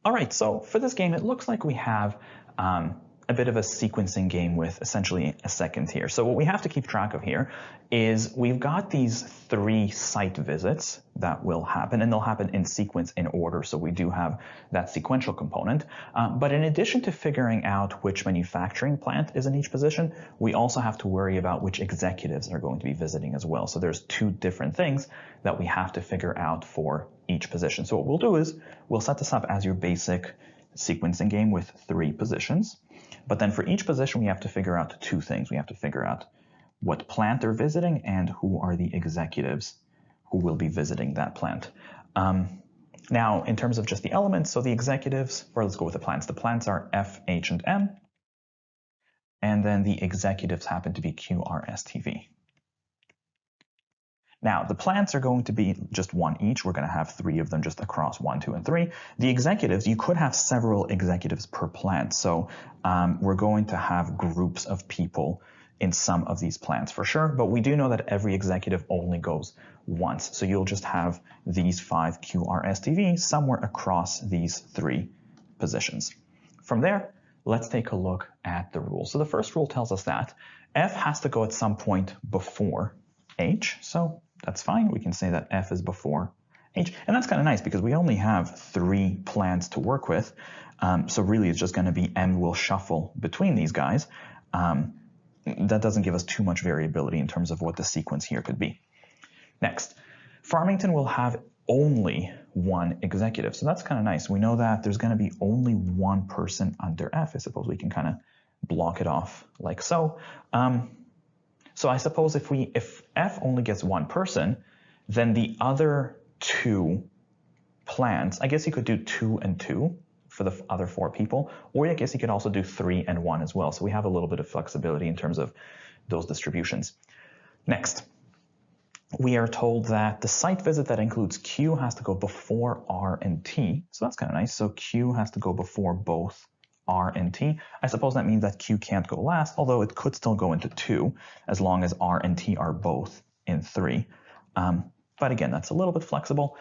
All right, so for this game, it looks like we have a bit of a sequencing game with essentially a second here. So what we have to keep track of here is we've got these 3 site visits that will happen, and they'll happen in sequence in order. So we do have that sequential component. But in addition to figuring out which manufacturing plant is in each position, we also have to worry about which executives are going to be visiting as well. So there's 2 different things that we have to figure out for each position. So what we'll do is we'll set this up as your basic sequencing game with 3 positions. But then for each position, we have to figure out 2 things. We have to figure out what plant they're visiting and who are the executives who will be visiting that plant. Now, in terms of just the elements, so the executives, or let's go with the plants. The plants are F, H, and M. And then the executives happen to be Q, R, S, T, V. Now, the plants are going to be just 1 each. We're going to have 3 of them just across 1, 2, and 3. The executives, you could have several executives per plant. So we're going to have groups of people in some of these plants for sure. But we do know that every executive only goes once. So you'll just have these 5 Q, R, S, T, V somewhere across these 3 positions. From there, let's take a look at the rules. So the first rule tells us that F has to go at some point before H. So that's fine. We can say that F is before H. And that's kind of nice because we only have 3 plants to work with. So really it's just going to be M will shuffle between these guys. That doesn't give us too much variability in terms of what the sequence here could be. Next, Farmington will have only 1 executive. So that's kind of nice. We know that there's going to be only 1 person under F. I suppose we can kind of block it off like so. So I suppose if F only gets 1 person, then the other 2 plants, I guess you could do 2 and 2 for the other 4 people, or I guess you could also do 3 and 1 as well. So we have a little bit of flexibility in terms of those distributions. Next, we are told that the site visit that includes Q has to go before R and T. So that's kind of nice. So Q has to go before both R and T. I suppose that means that Q can't go last, although it could still go into 2 as long as R and T are both in 3. But again, that's a little bit flexible.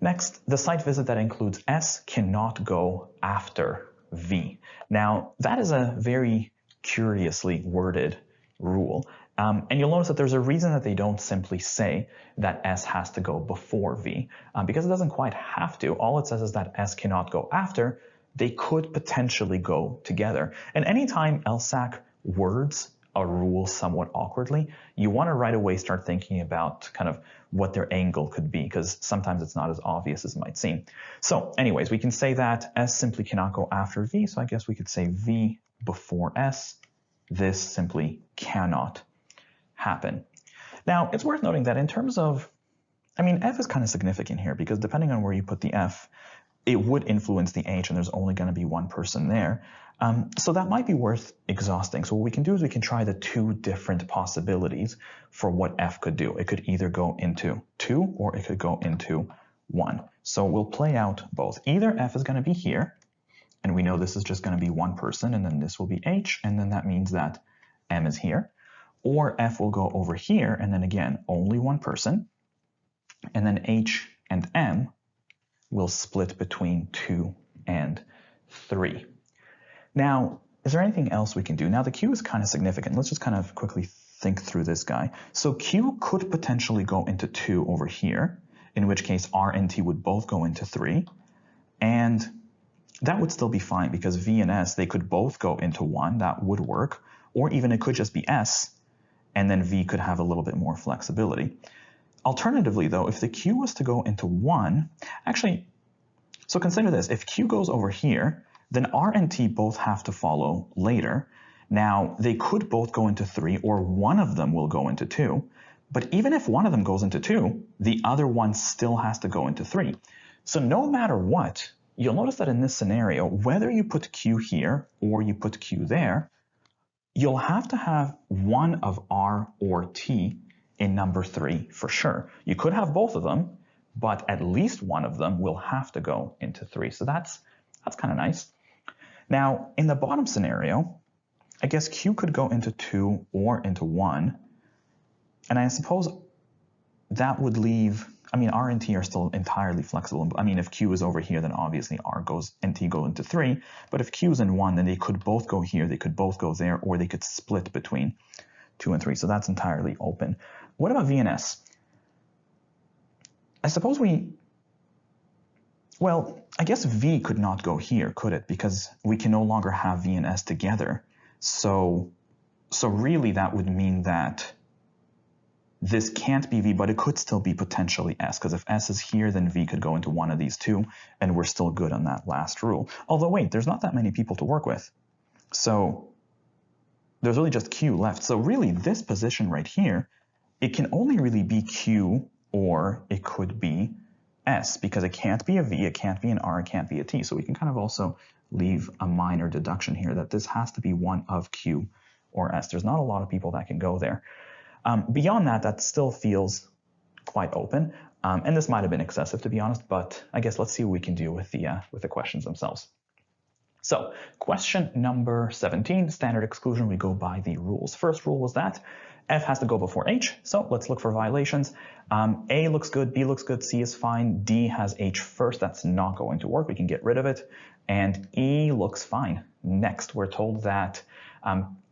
Next, the site visit that includes S cannot go after V. Now, that is a very curiously worded rule. And you'll notice that there's a reason that they don't simply say that S has to go before V, because it doesn't quite have to. All it says is that S cannot go after. They could potentially go together. And anytime LSAT words a rule somewhat awkwardly, you want to right away start thinking about kind of what their angle could be, because sometimes it's not as obvious as it might seem. So anyways, we can say that S simply cannot go after V. So I guess we could say V before S. This simply cannot happen. Now, it's worth noting that in terms of, F is kind of significant here because depending on where you put the F, it would influence the H, and there's only going to be 1 person there. So that might be worth exhausting. So what we can do is we can try the 2 different possibilities for what F could do. It could either go into 2 or it could go into 1. So we'll play out both. Either F is going to be here, and we know this is just going to be 1 person, and then this will be H, and then that means that M is here. Or F will go over here, and then again, only 1 person, and then H and M will split between 2 and 3. Now, is there anything else we can do? Now, the Q is kind of significant. Let's just kind of quickly think through this guy. So Q could potentially go into 2 over here, in which case R and T would both go into 3. And that would still be fine because V and S, they could both go into 1. That would work. Or even it could just be S, and then V could have a little bit more flexibility. Alternatively, though, if the Q was to go into 1, actually, so consider this. If Q goes over here, then R and T both have to follow later. Now, they could both go into 3, or one of them will go into 2. But even if one of them goes into 2, the other one still has to go into 3. So no matter what, you'll notice that in this scenario, whether you put Q here or you put Q there, you'll have to have one of R or T in number 3 for sure. You could have both of them, but at least one of them will have to go into 3. So that's kind of nice. Now, in the bottom scenario, I guess Q could go into 2 or into 1. And I suppose that would leave I mean, R and T are still entirely flexible. I mean, if Q is over here, then obviously R goes and T go into 3. But if Q is in 1, then they could both go here, they could both go there, or they could split between 2 and 3. So that's entirely open. What about V and S? I suppose well, I guess V could not go here, could it? Because we can no longer have V and S together. So really that would mean that this can't be V, but it could still be potentially S, because if S is here, then V could go into one of these two, and we're still good on that last rule. Although, wait, there's not that many people to work with. So there's really just Q left. So really, this position right here, it can only really be Q, or it could be S, because it can't be a V, it can't be an R, it can't be a T. So we can kind of also leave a minor deduction here that this has to be one of Q or S. There's not a lot of people that can go there. Beyond that, that still feels quite open, and this might have been excessive, to be honest, but I guess let's see what we can do with the questions themselves. So question number 17, standard exclusion, we go by the rules. First rule was that F has to go before H, so let's look for violations. A looks good, B looks good, C is fine, D has H first, that's not going to work, we can get rid of it, and E looks fine. Next, we're told that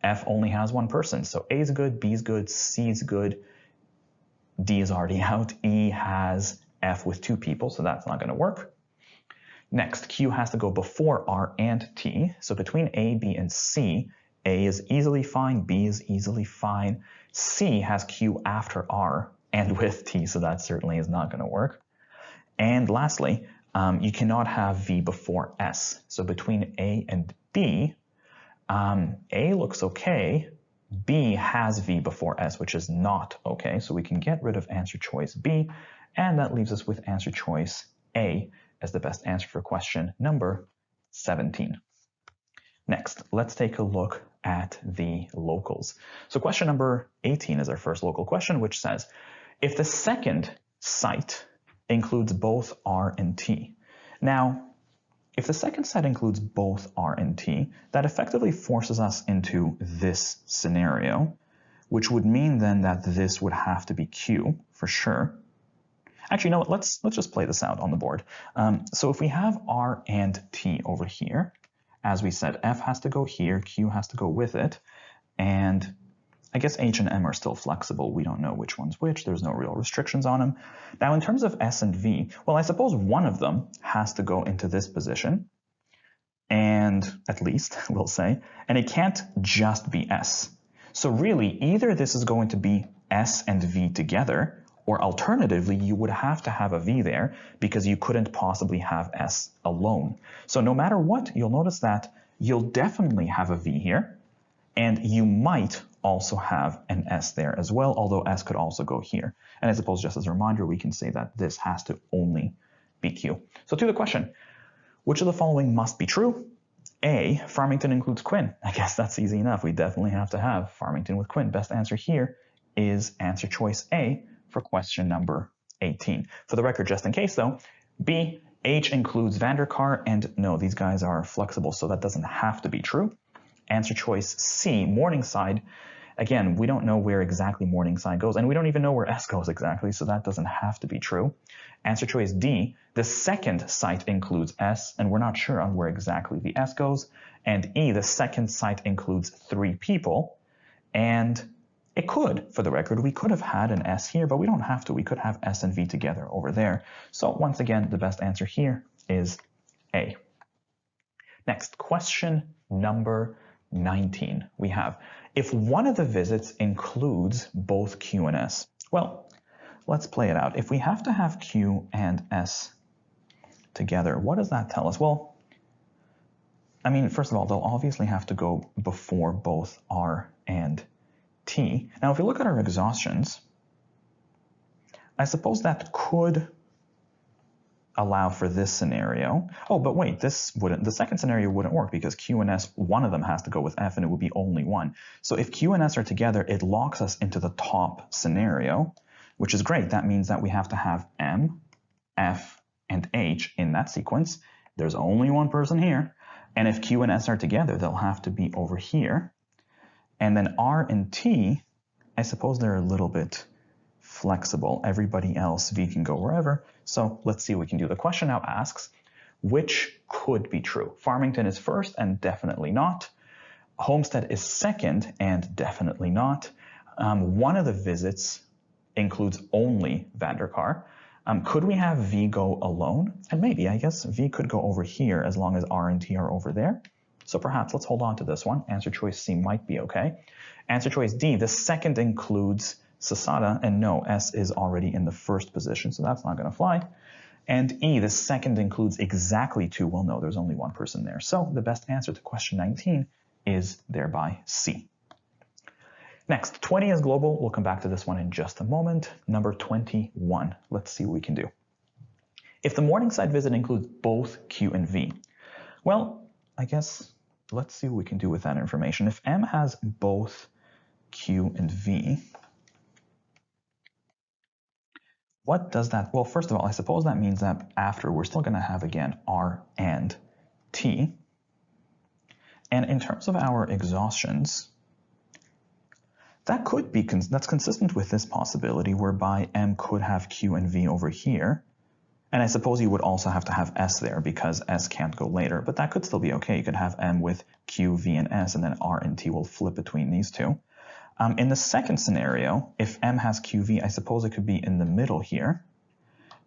F only has one person, so A is good, B is good, C is good, D is already out, E has F with 2 people, so that's not going to work. Next, Q has to go before R and T, so between A, B, and C, A is easily fine, B is easily fine, C has Q after R and with T, so that certainly is not going to work. And lastly, you cannot have V before S, so between A and B, A looks okay, B has V before S, which is not okay, so we can get rid of answer choice B, and that leaves us with answer choice A as the best answer for question number 17. Next, let's take a look at the locals. So question number 18 is our first local question, which says, if the second site includes both R and T. Now, if the second set includes both R and T, that effectively forces us into this scenario, which would mean then that this would have to be Q for sure. Actually, you know what? Let's just play this out on the board. So if we have R and T over here, as we said, F has to go here, Q has to go with it, and I guess H and M are still flexible. We don't know which one's which. There's no real restrictions on them. Now, in terms of S and V, well, I suppose one of them has to go into this position, and at least, we'll say, and it can't just be S. So really, either this is going to be S and V together, or alternatively, you would have to have a V there because you couldn't possibly have S alone. So no matter what, you'll notice that you'll definitely have a V here, and you might also have an S there as well, although S could also go here. And I suppose just as a reminder, we can say that this has to only be Q. So to the question, which of the following must be true? A, Farmington includes Quinn. I guess that's easy enough. We definitely have to have Farmington with Quinn. Best answer here is answer choice A for question number 18. For the record, just in case though, B, H includes Vanderkar, and no, these guys are flexible, so that doesn't have to be true. Answer choice C, Morningside. Again, we don't know where exactly Morningside goes, and we don't even know where S goes exactly, so that doesn't have to be true. Answer choice D, the second site includes S, and we're not sure on where exactly the S goes. And E, the second site includes 3 people, and it could, for the record, we could have had an S here, but we don't have to. We could have S and V together over there. So once again, the best answer here is A. Next, question number 19. We have, if one of the visits includes both Q and S. Well, let's play it out. If we have to have Q and S together, what does that tell us? Well, I mean, first of all, they'll obviously have to go before both R and T. Now, if we look at our exhaustions, I suppose that could allow for this scenario. Oh, but wait, the second scenario wouldn't work because Q and S, one of them has to go with F and it would be only one. So if Q and S are together, it locks us into the top scenario, which is great. That means that we have to have M, F, and H in that sequence. There's only one person here. And if Q and S are together, they'll have to be over here. And then R and T, I suppose they're a little bit flexible. Everybody else, V can go wherever. So let's see what we can do. The question now asks, which could be true? Farmington is first and definitely not. Homestead is second and definitely not. One of the visits includes only Vanderkar. Could we have V go alone? And maybe, I guess V could go over here as long as R and T are over there. So perhaps let's hold on to this one. Answer choice C might be okay. Answer choice D, the second includes Sasada, and no, S is already in the first position, so that's not going to fly. And E, the second includes exactly 2. Well, no, there's only one person there. So the best answer to question 19 is thereby C. Next, 20 is global. We'll come back to this one in just a moment. Number 21. Let's see what we can do. If the Morningside visit includes both Q and V, well, I guess let's see what we can do with that information. If M has both Q and V, what does that? Well, first of all, I suppose that means that after we're still going to have, again, R and T. And in terms of our exhaustions, that could be, that's consistent with this possibility whereby M could have Q and V over here. And I suppose you would also have to have S there because S can't go later, but that could still be okay. You could have M with Q, V, and S, and then R and T will flip between these two. In the second scenario, if M has QV, I suppose it could be in the middle here,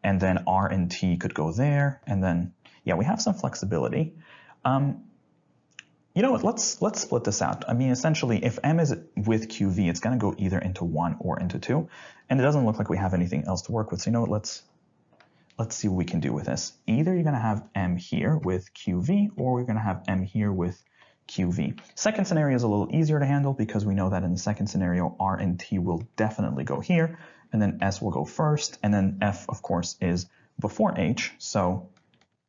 and then R and T could go there, and then, yeah, we have some flexibility. You know what, let's split this out. I mean, essentially, if M is with QV, it's going to go either into 1 or into 2, and it doesn't look like we have anything else to work with. So you know what, let's see what we can do with this. Either you're going to have M here with QV, or we're going to have M here with QV. Second scenario is a little easier to handle because we know that in the second scenario, R and T will definitely go here, and then S will go first, and then F, of course, is before H, so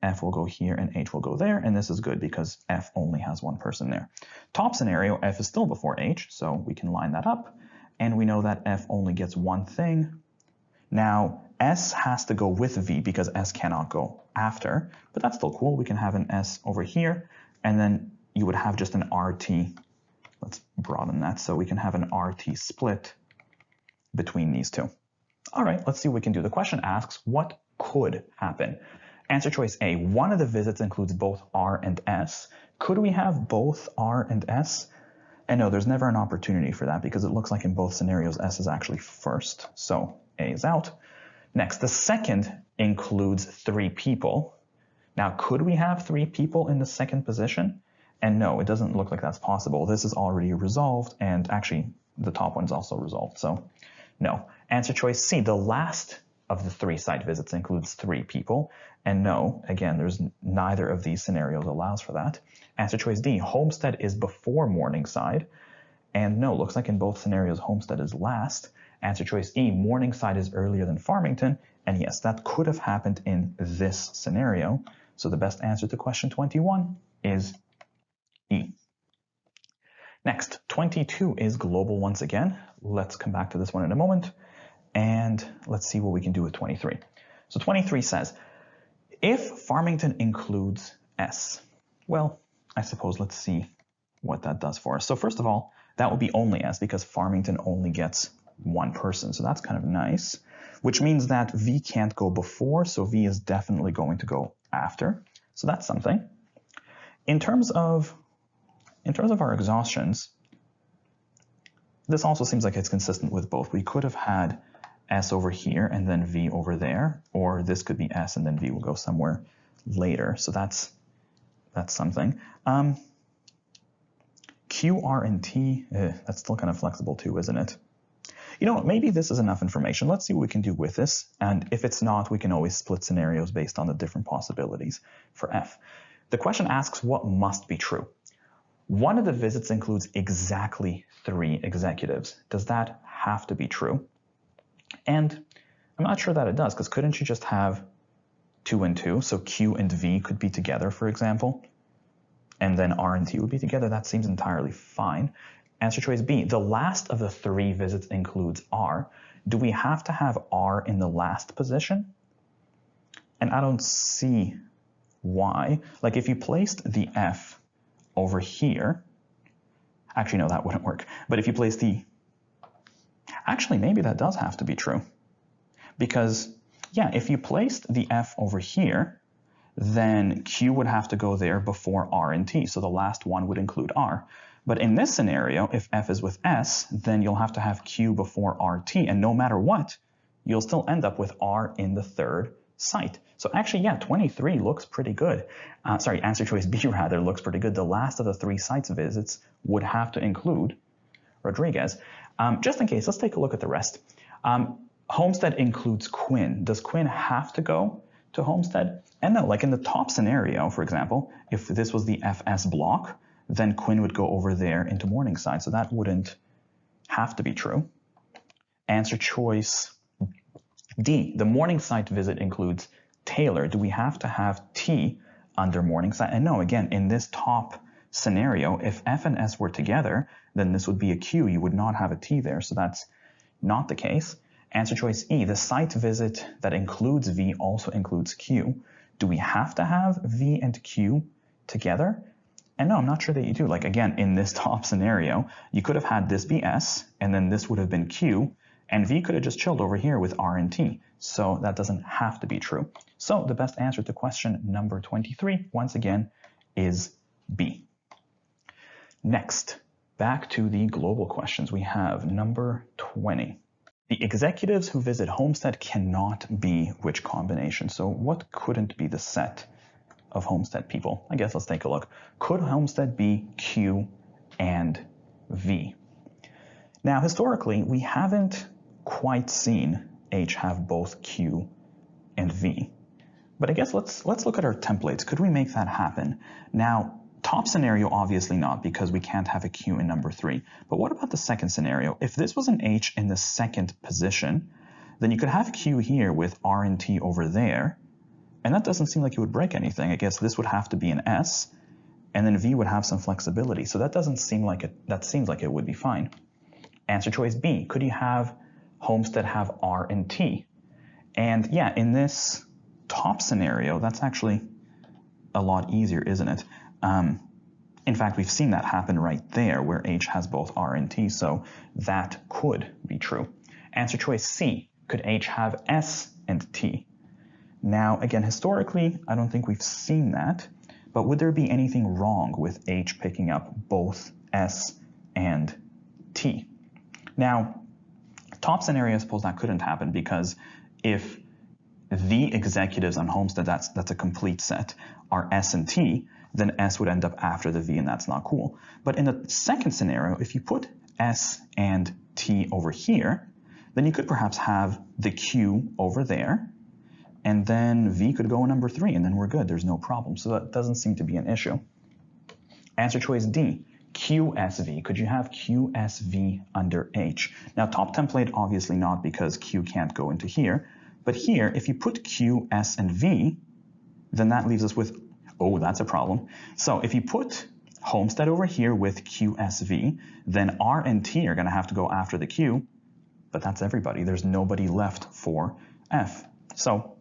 F will go here and H will go there, and this is good because F only has one person there. Top scenario, F is still before H, so we can line that up, and we know that F only gets one thing. Now, S has to go with V because S cannot go after, but that's still cool. We can have an S over here, and then you would have just an RT. Let's broaden that so we can have an RT split between these two. All right, let's see what we can do. The question asks, what could happen? Answer choice A, one of the visits includes both R and S. Could we have both R and S? And no, there's never an opportunity for that because it looks like in both scenarios, S is actually first. So A is out. Next, the second includes 3 people. Now, could we have 3 people in the second position? And no, it doesn't look like that's possible. This is already resolved, and actually the top one's also resolved, so no. Answer choice C, the last of the 3 site visits includes 3 people, and no, again, there's neither of these scenarios allows for that. Answer choice D, Homestead is before Morningside, and no, looks like in both scenarios Homestead is last. Answer choice E, Morningside is earlier than Farmington, and yes, that could have happened in this scenario, so the best answer to question 21 is E. Next, 22 is global once again. Let's come back to this one in a moment, and let's see what we can do with 23. So 23 says, if Farmington includes S, well, I suppose let's see what that does for us. So first of all, that would be only S because Farmington only gets one person, so that's kind of nice, which means that V can't go before, so V is definitely going to go after, so that's something. In terms of our exhaustions, this also seems like it's consistent with both. We could have had S over here and then V over there, or this could be S and then V will go somewhere later. So that's something. Q, R, and T, that's still kind of flexible too, isn't it? You know, maybe this is enough information. Let's see what we can do with this. And if it's not, we can always split scenarios based on the different possibilities for F. The question asks what must be true. One of the visits includes exactly 3 executives. Does that have to be true? And I'm not sure that it does, because couldn't you just have 2 and 2? So Q and V could be together, for example, and then R and T would be together. That seems entirely fine. Answer choice B, the last of the 3 visits includes R. Do we have to have R in the last position? And I don't see why. Like if you placed the F over here, actually no, that wouldn't work. But if you place the, actually maybe that does have to be true. Because, yeah, if you placed the F over here, then Q would have to go there before R and T, so the last one would include R. But in this scenario, if F is with S, then you'll have to have Q before RT, and no matter what, you'll still end up with R in the third site. So actually, yeah, 23 looks pretty good. Sorry, answer choice B rather looks pretty good. The last of the 3 sites visits would have to include Rodriguez. Just in case, let's take a look at the rest. Homestead includes Quinn. Does Quinn have to go to Homestead? And no, like in the top scenario, for example, if this was the FS block, then Quinn would go over there into Morningside, so that wouldn't have to be true. Answer choice D, the Morningside visit includes Taylor. Do we have to have T under Morningside? And no, again, in this top scenario, if F and S were together, then this would be a Q. You would not have a T there, so that's not the case. Answer choice E, the site visit that includes V also includes Q. Do we have to have V and Q together? And no, I'm not sure that you do. Like again, in this top scenario, you could have had this be S, and then this would have been Q, and V could have just chilled over here with R and T. So that doesn't have to be true. So the best answer to question number 23, once again, is B. Next, back to the global questions. We have number 20. The executives who visit Homestead cannot be which combination? So what couldn't be the set of Homestead people? I guess let's take a look. Could Homestead be Q and V? Now, historically, we haven't quite seen H have both Q and V. But I guess let's look at our templates. Could we make that happen? Now, top scenario, obviously not, because we can't have a Q in number 3. But what about the second scenario? If this was an H in the second position, then you could have Q here with R and T over there, and that doesn't seem like it would break anything. I guess this would have to be an S, and then V would have some flexibility. So that doesn't seem like it, that seems like it would be fine. Answer choice B, could you have Homestead have R and T? And yeah, in this top scenario, that's actually a lot easier, isn't it? In fact, we've seen that happen right there where H has both R and T, so that could be true. Answer choice C, could H have S and T? Now, again, historically, I don't think we've seen that, but would there be anything wrong with H picking up both S and T? Now, top scenario, I suppose that couldn't happen because if the executives on Homestead, that's a complete set, are S and T, then S would end up after the V, and that's not cool. But in the second scenario, if you put S and T over here, then you could perhaps have the Q over there, and then V could go in number 3, and then we're good. There's no problem. So that doesn't seem to be an issue. Answer choice D, QSV. Could you have QSV under H? Now, top template, obviously not, because Q can't go into here. But here, if you put Q, S, and V, then that leaves us with, oh, that's a problem. So if you put Homestead over here with QSV, then R and T are going to have to go after the Q, but that's everybody. There's nobody left for F. So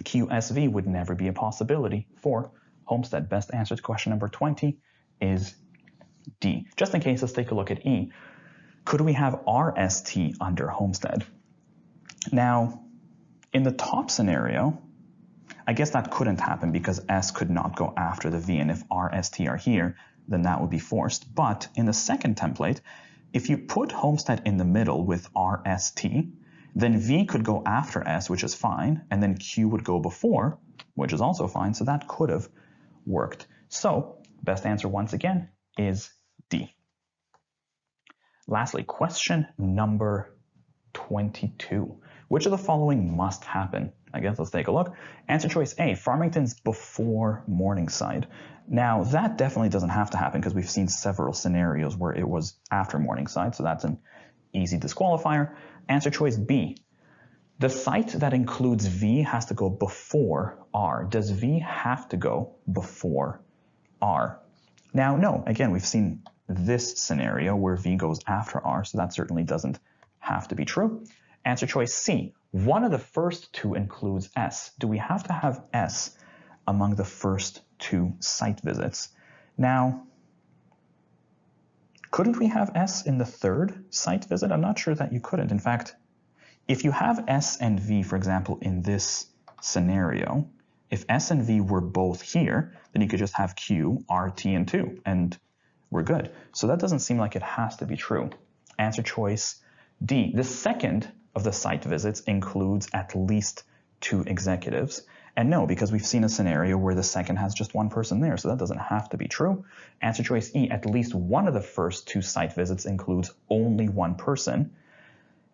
QSV would never be a possibility for Homestead. Best answer to question number 20 is D. Just in case, let's take a look at E. Could we have RST under Homestead? Now, in the top scenario, I guess that couldn't happen because S could not go after the V, and if R, S, T are here, then that would be forced. But in the second template, if you put Homestead in the middle with R, S, T, then V could go after S, which is fine, and then Q would go before, which is also fine, so that could have worked. So, best answer once again is D. Lastly, question number 22. Which of the following must happen? I guess let's take a look. Answer choice A, Farmington's before Morningside. Now, that definitely doesn't have to happen because we've seen several scenarios where it was after Morningside, so that's an easy disqualifier. Answer choice B, the site that includes V has to go before R. Does V have to go before R? Now, no. Again, we've seen this scenario where V goes after R, so that certainly doesn't have to be true. Answer choice C, one of the first 2 includes S. Do we have to have S among the first 2 site visits? Now, couldn't we have S in the third site visit? I'm not sure that you couldn't. In fact, If you have S and V, for example, in this scenario, if S and V were both here, then you could just have Q, R, T, and 2, and we're good. So that doesn't seem like it has to be true. Answer choice D. The second of the site visits includes at least 2 executives. And no, because we've seen a scenario where the second has just 1 person there, so that doesn't have to be true. Answer choice E. At least one of the first 2 site visits includes only 1 person.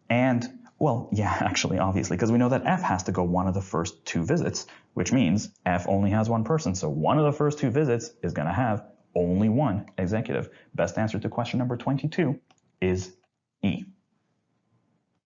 And, well, yeah, actually, obviously, because we know that F has to go one of the first 2 visits, which means F only has 1 person. So one of the first 2 visits is going to have only 1 executive. Best answer to question number 22 is